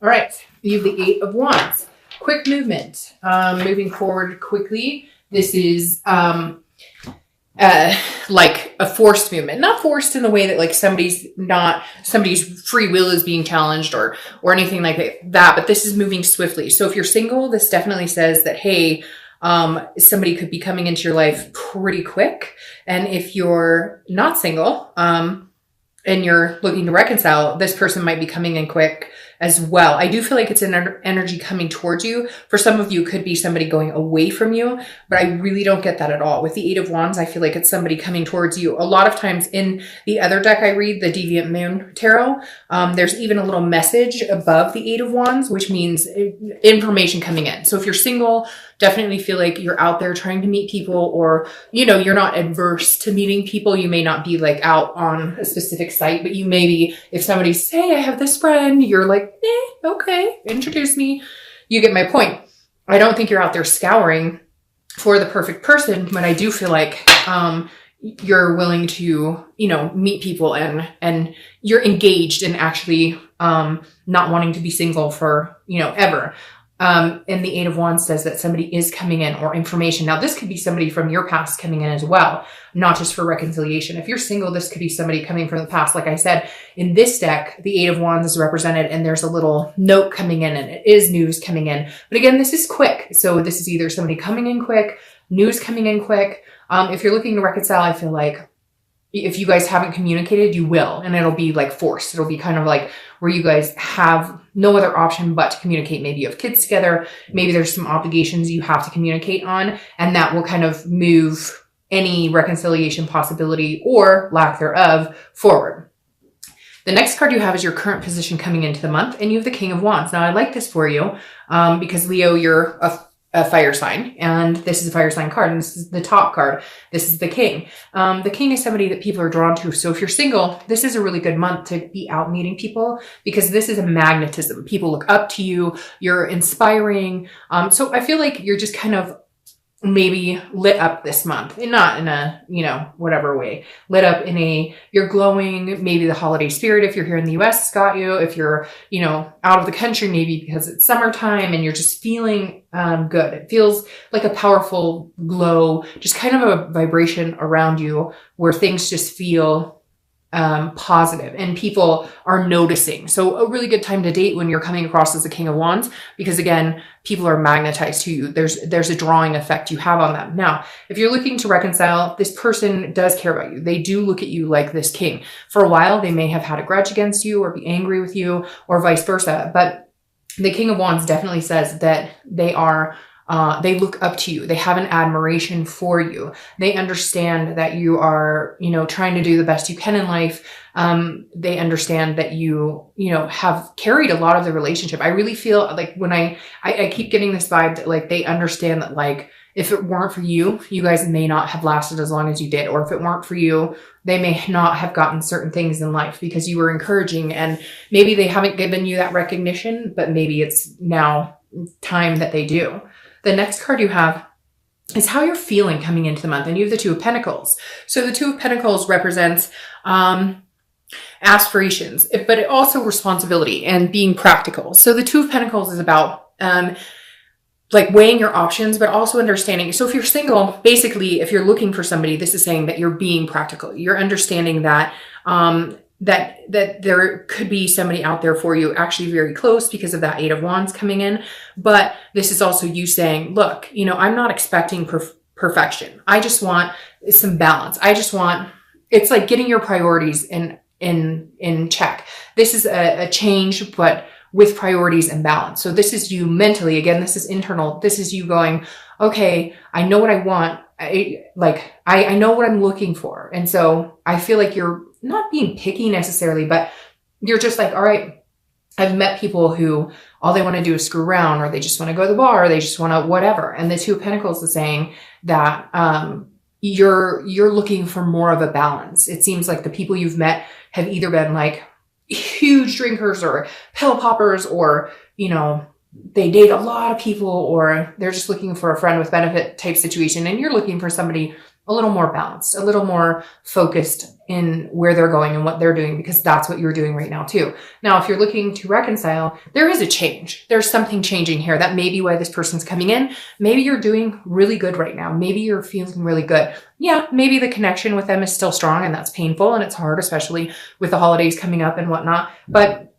All right. You have the Eight of Wands. Quick movement. Moving forward quickly. This is like a forced movement. Not forced in the way that like somebody's free will is being challenged or anything like that, but this is moving swiftly. So if you're single, this definitely says that, hey, somebody could be coming into your life pretty quick. And if you're not single, and you're looking to reconcile, this person might be coming in quick as well. I do feel like it's an energy coming towards you. For some of you, it could be somebody going away from you, but I really don't get that at all. With the Eight of Wands, I feel like it's somebody coming towards you. A lot of times in the other deck I read, the Deviant Moon Tarot, there's even a little message above the Eight of Wands, which means information coming in. So if you're single, definitely feel like you're out there trying to meet people, or, you know, you're not adverse to meeting people. You may not be like out on a specific site, but you may be, if somebody say, I have this friend, you're like, okay, introduce me. You get my point. I don't think you're out there scouring for the perfect person, but I do feel like, you're willing to, you know, meet people and you're engaged in actually, not wanting to be single for, you know, ever. And the Eight of Wands says that somebody is coming in, or information. Now, this could be somebody from your past coming in as well, not just for reconciliation. If you're single, this could be somebody coming from the past. Like I said, in this deck, the Eight of Wands is represented and there's a little note coming in and it is news coming in. But again, this is quick. So this is either somebody coming in quick, news coming in quick. If you're looking to reconcile, I feel like if you guys haven't communicated, you will, and it'll be like forced. It'll be kind of like where you guys have no other option but to communicate. Maybe you have kids together. Maybe there's some obligations you have to communicate on, and that will kind of move any reconciliation possibility or lack thereof forward. The next card you have is your current position coming into the month, and you have the King of Wands. Now, I like this for you because Leo, you're a fire sign, and this is a fire sign card, and this is the top card. This is the King. The King is somebody that people are drawn to. So if you're single, this is a really good month to be out meeting people, because this is a magnetism. People look up to you. You're inspiring. So I feel like you're just kind of maybe lit up this month, and not in a, you know, whatever way, lit up in a, you're glowing. Maybe the holiday spirit, if you're here in the US, has got you. If you're, you know, out of the country, maybe because it's summertime and you're just feeling good. It feels like a powerful glow, just kind of a vibration around you where things just feel positive and people are noticing. So a really good time to date when you're coming across as the King of Wands, because again, people are magnetized to you. There's a drawing effect you have on them. Now, if you're looking to reconcile, this person does care about you. They do look at you like this king. For a while, they may have had a grudge against you or be angry with you or vice versa. But the King of Wands definitely says that they are they look up to you. They have an admiration for you. They understand that you are, you know, trying to do the best you can in life. They understand that you know, have carried a lot of the relationship. I really feel like when I keep getting this vibe that like they understand that like if it weren't for you, you guys may not have lasted as long as you did. Or if it weren't for you, they may not have gotten certain things in life because you were encouraging, and maybe they haven't given you that recognition, but maybe it's now time that they do. The next card you have is how you're feeling coming into the month. And you have the Two of Pentacles. So the Two of Pentacles represents aspirations, but it also responsibility and being practical. So the Two of Pentacles is about like weighing your options, but also understanding. So if you're single, basically, if you're looking for somebody, this is saying that you're being practical. You're understanding that that there could be somebody out there for you, actually very close because of that Eight of Wands coming in. But this is also you saying, look, you know, I'm not expecting perfection. I just want some balance. I just want, it's like getting your priorities in check. This is a change, but with priorities and balance. So this is you mentally, again, this is internal. This is you going, okay, I know what I want. I know what I'm looking for. And so I feel like you're not being picky necessarily, but you're just like, all right, I've met people who all they want to do is screw around, or they just want to go to the bar, or they just want to whatever. And the Two of Pentacles is saying that you're looking for more of a balance. It seems like the people you've met have either been like huge drinkers or pill poppers, or, you know, they date a lot of people, or they're just looking for a friend with benefit type situation. And you're looking for somebody a little more balanced, a little more focused in where they're going and what they're doing, because that's what you're doing right now too. Now, if you're looking to reconcile, there is a change. There's something changing here. That may be why this person's coming in. Maybe you're doing really good right now. Maybe you're feeling really good. Yeah, maybe the connection with them is still strong, and that's painful and it's hard, especially with the holidays coming up and whatnot. But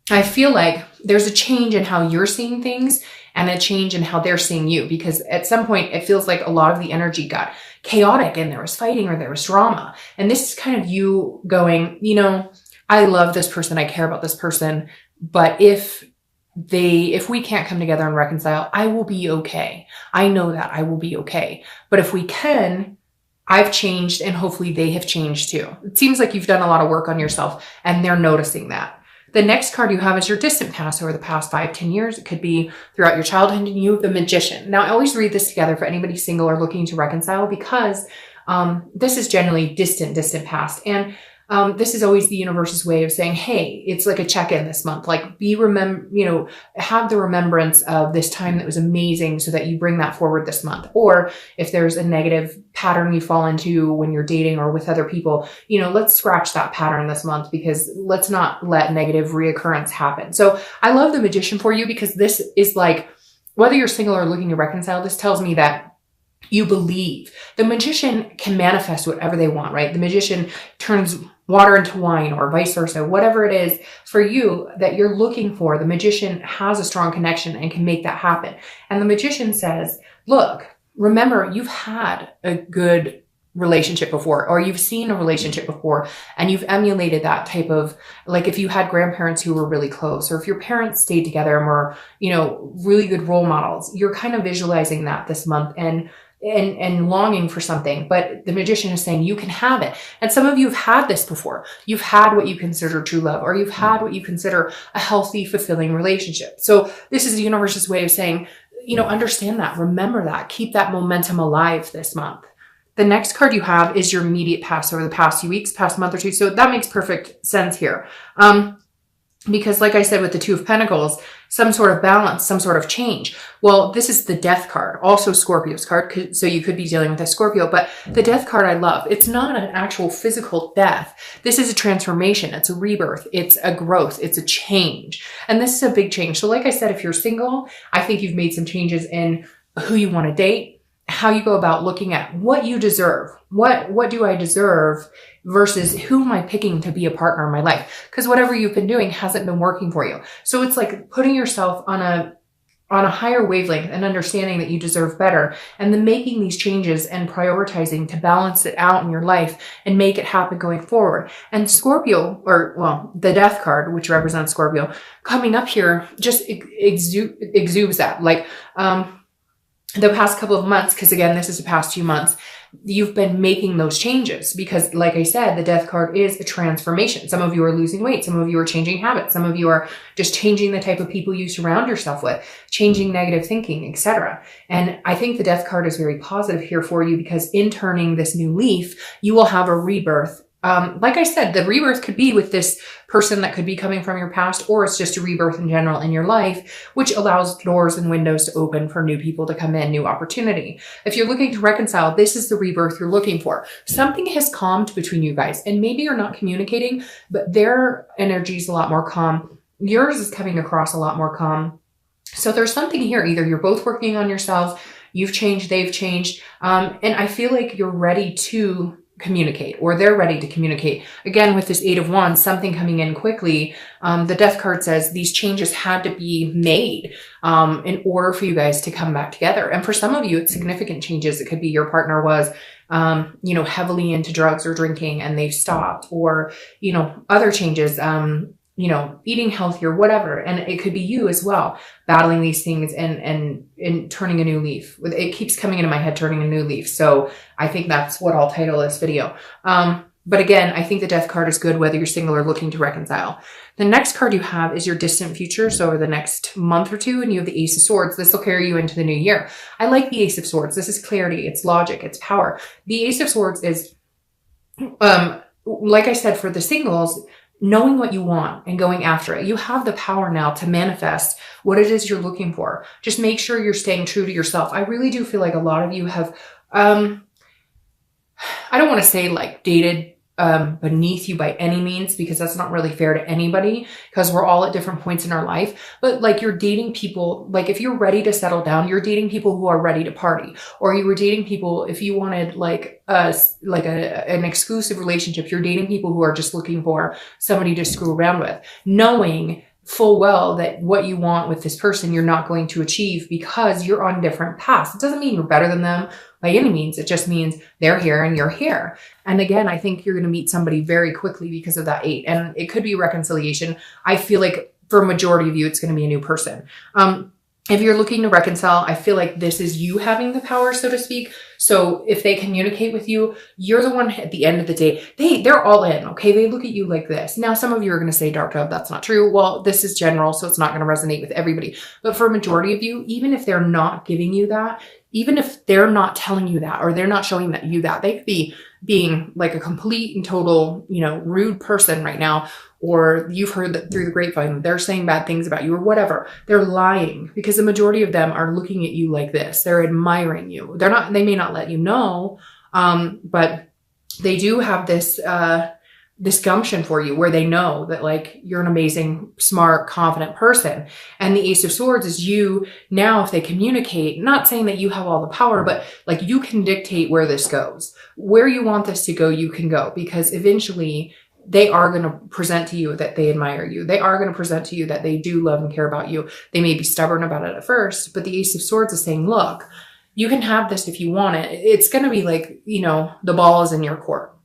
I feel like there's a change in how you're seeing things and a change in how they're seeing you, because at some point it feels like a lot of the energy got chaotic and there was fighting or there was drama. And this is kind of you going, you know, I love this person, I care about this person, but if we can't come together and reconcile, I will be okay. I know that I will be okay. But if we can, I've changed and hopefully they have changed too. It seems like you've done a lot of work on yourself and they're noticing that. The next card you have is your distant past over the past 5-10 years. It could be throughout your childhood, and you have the Magician. Now, I always read this together for anybody single or looking to reconcile, because this is generally distant past. And this is always the universe's way of saying, hey, it's like a check-in this month. Like have the remembrance of this time that was amazing so that you bring that forward this month. Or if there's a negative pattern you fall into when you're dating or with other people, let's scratch that pattern this month, because let's not let negative reoccurrence happen. So I love the Magician for you, because this is like, whether you're single or looking to reconcile, this tells me that you believe. The Magician can manifest whatever they want, right? The Magician turns water into wine, or vice versa. Whatever it is for you that you're looking for, the Magician has a strong connection and can make that happen. And the Magician says, look, remember, you've had a good relationship before, or you've seen a relationship before, and you've emulated that type of, like, if you had grandparents who were really close, or if your parents stayed together and were, really good role models, you're kind of visualizing that this month and longing for something. But the Magician is saying you can have it. And some of you have had this before. You've had what you consider true love, or you've had what you consider a healthy, fulfilling relationship. So this is the universe's way of saying, understand that, remember that, keep that momentum alive this month. The next card you have is your immediate past over the past few weeks, past month or two. So that makes perfect sense here. Because like I said, with the Two of Pentacles, some sort of balance, some sort of change. Well, this is the Death card, also Scorpio's card. So you could be dealing with a Scorpio, but the Death card I love. It's not an actual physical death. This is a transformation. It's a rebirth. It's a growth. It's a change. And this is a big change. So like I said, if you're single, I think you've made some changes in who you want to date, how you go about looking at what you deserve. What do I deserve versus who am I picking to be a partner in my life? Because whatever you've been doing hasn't been working for you. So it's like putting yourself on a higher wavelength and understanding that you deserve better, and then making these changes and prioritizing to balance it out in your life and make it happen going forward. And Scorpio, the Death card, which represents Scorpio, coming up here just exudes that. Like, the past couple of months, because again, this is the past 2 months, you've been making those changes, because like I said, the Death card is a transformation. Some of you are losing weight. Some of you are changing habits. Some of you are just changing the type of people you surround yourself with, changing negative thinking, etc. And I think the Death card is very positive here for you, because in turning this new leaf, you will have a rebirth. Like I said, the rebirth could be with this person that could be coming from your past, or it's just a rebirth in general in your life, which allows doors and windows to open for new people to come in, new opportunity. If you're looking to reconcile, this is the rebirth you're looking for. Something has calmed between you guys, and maybe you're not communicating, but their energy is a lot more calm. Yours is coming across a lot more calm. So there's something here. Either you're both working on yourselves, you've changed, they've changed, and I feel like you're ready to communicate, or they're ready to communicate. Again, with this Eight of Wands, something coming in quickly. The Death card says these changes had to be made in order for you guys to come back together. And for some of you, it's significant changes. It could be your partner was, heavily into drugs or drinking and they've stopped, or, other changes, eating healthier, whatever. And it could be you as well, battling these things and turning a new leaf. It keeps coming into my head, turning a new leaf. So I think that's what I'll title this video. But again, I think the Death card is good whether you're single or looking to reconcile. The next card you have is your distant future. So over the next month or two, and you have the Ace of Swords. This will carry you into the new year. I like the Ace of Swords. This is clarity. It's logic. It's power. The Ace of Swords is, like I said, for the singles, knowing what you want and going after it. You have the power now to manifest what it is you're looking for. Just make sure you're staying true to yourself. I really do feel like a lot of you have, I don't want to say like dated beneath you by any means, because that's not really fair to anybody, because we're all at different points in our life. But like, you're dating people, like if you're ready to settle down, you're dating people who are ready to party, or you were dating people, if you wanted like an exclusive relationship, you're dating people who are just looking for somebody to screw around with, knowing full well that what you want with this person, you're not going to achieve because you're on different paths. It doesn't mean you're better than them by any means. It just means they're here and you're here. And again, I think you're going to meet somebody very quickly because of that 8. And it could be reconciliation. I feel like for a majority of you, it's going to be a new person. If you're looking to reconcile, I feel like this is you having the power, so to speak. So if they communicate with you, you're the one at the end of the day. They're all in, okay? They look at you like this. Now, some of you are going to say, Dark Dove, that's not true. Well, this is general, so it's not going to resonate with everybody. But for a majority of you, even if they're not giving you that, even if they're not telling you that, or they're not showing you that, they could be being like a complete and total, rude person right now, or you've heard that through the grapevine, they're saying bad things about you or whatever. They're lying, because the majority of them are looking at you like this. They're admiring you. They may not let you know, but they do have this gumption for you, where they know that like you're an amazing, smart, confident person. And the Ace of Swords is you now, if they communicate, not saying that you have all the power, but like you can dictate where this goes. Where you want this to go, you can go, because eventually they are going to present to you that they admire you. They are going to present to you that they do love and care about you. They may be stubborn about it at first, but the Ace of Swords is saying, look, you can have this if you want it. It's going to be like, the ball is in your court.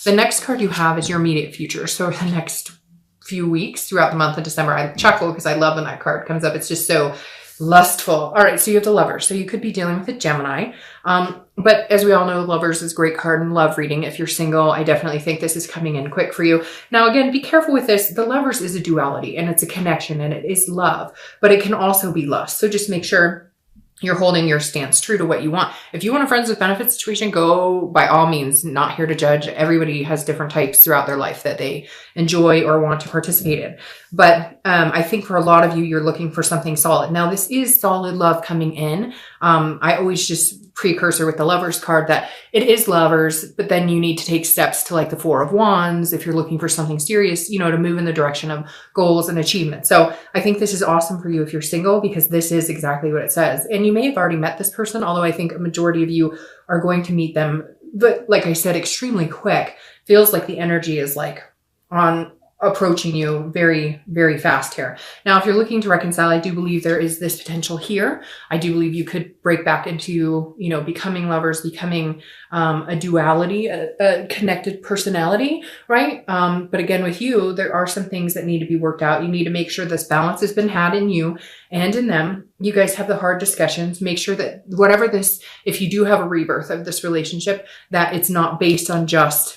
The next card you have is your immediate future. So the next few weeks throughout the month of December, I chuckle because I love when that card comes up. It's just so lustful. All right, so you have the Lovers. So you could be dealing with a Gemini. But as we all know, Lovers is a great card in love reading. If you're single, I definitely think this is coming in quick for you. Now, again, be careful with this. The Lovers is a duality, and it's a connection, and it is love, but it can also be lust. So just make sure you're holding your stance true to what you want. If you want a friends with benefits situation, go by all means. Not here to judge. Everybody has different types throughout their life that they enjoy or want to participate in. But I think for a lot of you, you're looking for something solid. Now, this is solid love coming in. I always just precursor with the Lovers card that it is lovers, but then you need to take steps to like the 4 of Wands if you're looking for something serious, to move in the direction of goals and achievement. So I think this is awesome for you if you're single, because this is exactly what it says. And you may have already met this person, although I think a majority of you are going to meet them, but like I said, extremely quick. Feels like the energy is like on approaching you very, very fast here. Now, if you're looking to reconcile, I do believe there is this potential here. I do believe you could break back into, becoming lovers, becoming a duality, a connected personality, right? But again, with you, there are some things that need to be worked out. You need to make sure this balance has been had in you and in them. You guys have the hard discussions. Make sure that if you do have a rebirth of this relationship, that it's not based on just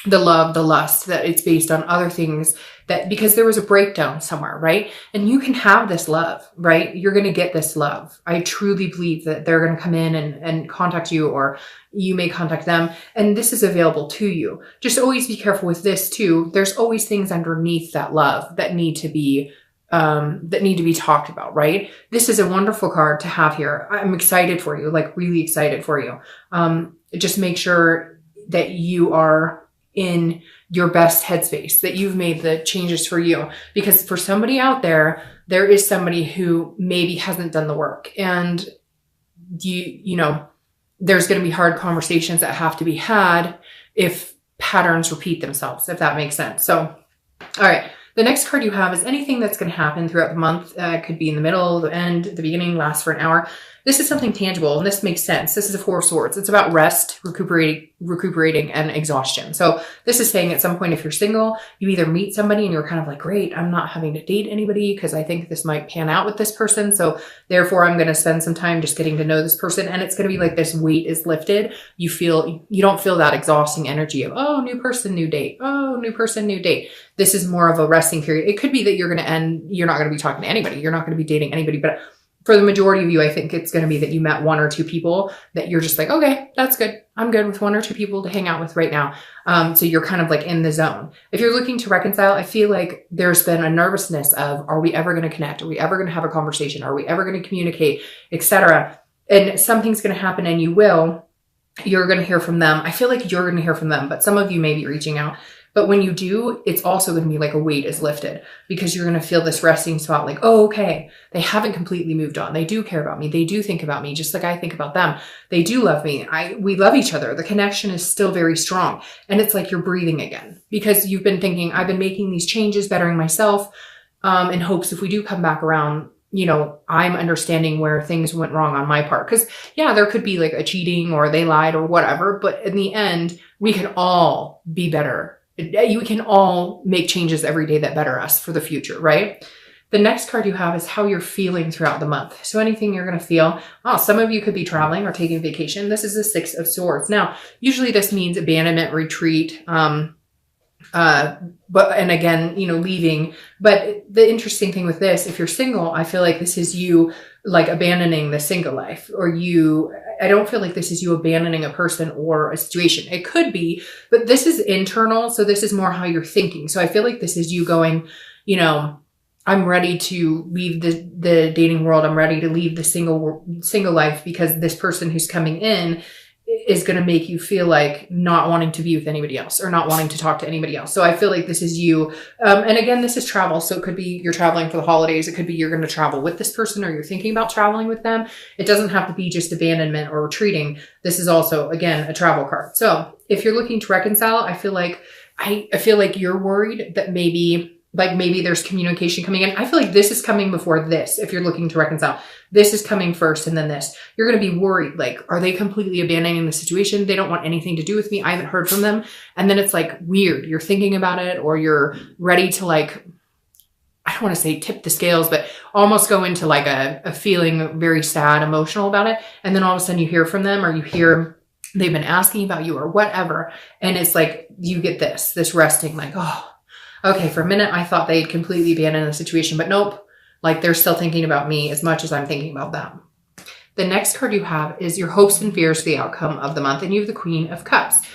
the love, the lust, that it's based on other things, that because there was a breakdown somewhere, right? And you can have this love, right? You're going to get this love. I truly believe that they're going to come in and contact you, or you may contact them, and this is available to you. Just always be careful with this too. There's always things underneath that love that need to be talked about, right? This is a wonderful card to have here. I'm excited for you, like really excited for you. Just make sure that you are in your best headspace, that you've made the changes for you, because for somebody out there, there is somebody who maybe hasn't done the work, and there's going to be hard conversations that have to be had if patterns repeat themselves, if that makes sense. So, all right. The next card you have is anything that's going to happen throughout the month. It could be in the middle, the end, the beginning, last for an hour. This is something tangible, and this makes sense. This is a 4 of Swords. It's about rest, recuperating, and exhaustion. So this is saying at some point, if you're single, you either meet somebody and you're kind of like, great, I'm not having to date anybody because I think this might pan out with this person. So therefore, I'm going to spend some time just getting to know this person. And it's going to be like this weight is lifted. You don't feel that exhausting energy of, oh, new person, new date. Oh, new person, new date. This is more of a resting period. It could be that you're not going to be talking to anybody. You're not going to be dating anybody, but for the majority of you, I think it's going to be that you met 1 or 2 people that you're just like, okay, that's good. I'm good with 1 or 2 people to hang out with right now. So you're kind of like in the zone. If you're looking to reconcile, I feel like there's been a nervousness of, are we ever going to connect? Are we ever going to have a conversation? Are we ever going to communicate, etc.? And something's going to happen, and you will. you're going to hear from them. I feel like you're going to hear from them, but some of you may be reaching out. But when you do, it's also going to be like a weight is lifted, because you're going to feel this resting spot like, oh, okay, they haven't completely moved on. They do care about me. They do think about me just like I think about them. They do love me. We love each other. The connection is still very strong. And it's like you're breathing again, because you've been thinking, I've been making these changes, bettering myself, in hopes if we do come back around, you know, I'm understanding where things went wrong on my part. Because yeah, there could be like a cheating or they lied or whatever, but in the end, we can all be better. You can all make changes every day that better us for the future, right? The next card you have is how you're feeling throughout the month. So anything you're going to feel. Oh, some of you could be traveling or taking vacation. This is the Six of Swords. Now, usually this means abandonment, retreat, and again, you know, leaving. But the interesting thing with this, if you're single, I feel like this is you like abandoning the single life, or I don't feel like this is you abandoning a person or a situation. It could be, but this is internal. So this is more how you're thinking. So I feel like this is you going, you know, I'm ready to leave the dating world. I'm ready to leave the single life, because this person who's coming in is going to make you feel like not wanting to be with anybody else or not wanting to talk to anybody else. So I feel like this is you. And again, this is travel. So it could be you're traveling for the holidays. It could be you're going to travel with this person, or you're thinking about traveling with them. It doesn't have to be just abandonment or retreating. This is also, again, a travel card. So if you're looking to reconcile, I feel like you're worried that maybe there's communication coming in. I feel like this is coming before this. If you're looking to reconcile, this is coming first and then this. You're going to be worried. Like, are they completely abandoning the situation? They don't want anything to do with me. I haven't heard from them. And then it's like weird. You're thinking about it, or you're ready to like, I don't want to say tip the scales, but almost go into like a feeling very sad, emotional about it. And then all of a sudden you hear from them, or you hear they've been asking about you or whatever. And it's like, you get this resting, like, oh, okay, for a minute, I thought they'd completely abandoned the situation, but nope. Like, they're still thinking about me as much as I'm thinking about them. The next card you have is your hopes and fears for the outcome of the month. And you have the Queen of Cups.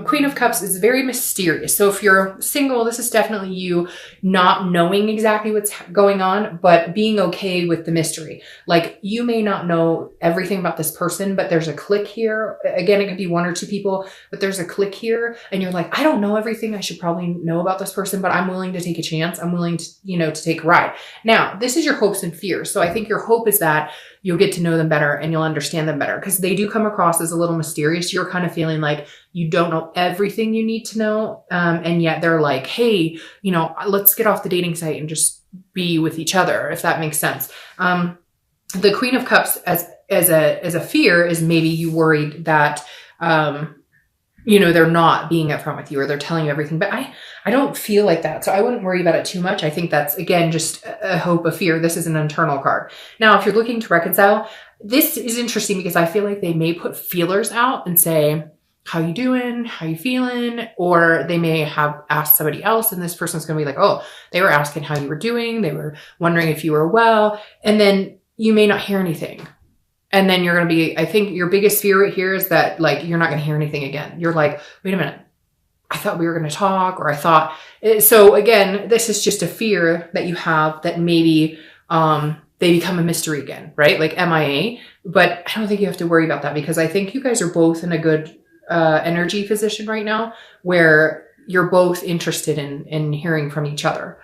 Queen of Cups is very mysterious. So if you're single, this is definitely you not knowing exactly what's going on, but being okay with the mystery. Like, you may not know everything about this person, but there's a click here. Again, it could be one or two people, but there's a click here. And you're like, I don't know everything I should probably know about this person, but I'm willing to take a chance. I'm willing to, to take a ride. Now, this is your hopes and fears. So I think your hope is that you'll get to know them better and you'll understand them better, because they do come across as a little mysterious. You're kind of feeling like you don't know everything you need to know. And yet they're like, hey, let's get off the dating site and just be with each other, if that makes sense. The Queen of Cups as a fear is maybe you worried that, they're not being upfront with you, or they're telling you everything, but I don't feel like that. So I wouldn't worry about it too much. I think that's, again, just a hope, a fear. This is an internal card. Now, if you're looking to reconcile, this is interesting because I feel like they may put feelers out and say, how you doing? How you feeling? Or they may have asked somebody else, and this person's going to be like, oh, they were asking how you were doing. They were wondering if you were well. And then you may not hear anything. And then you're going to be, I think your biggest fear right here is that, like, you're not going to hear anything again. You're like, wait a minute, I thought we were going to talk, or I thought, so again, this is just a fear that you have that maybe, they become a mystery again, right? Like MIA, but I don't think you have to worry about that, because I think you guys are both in a good, energy position right now where you're both interested in hearing from each other.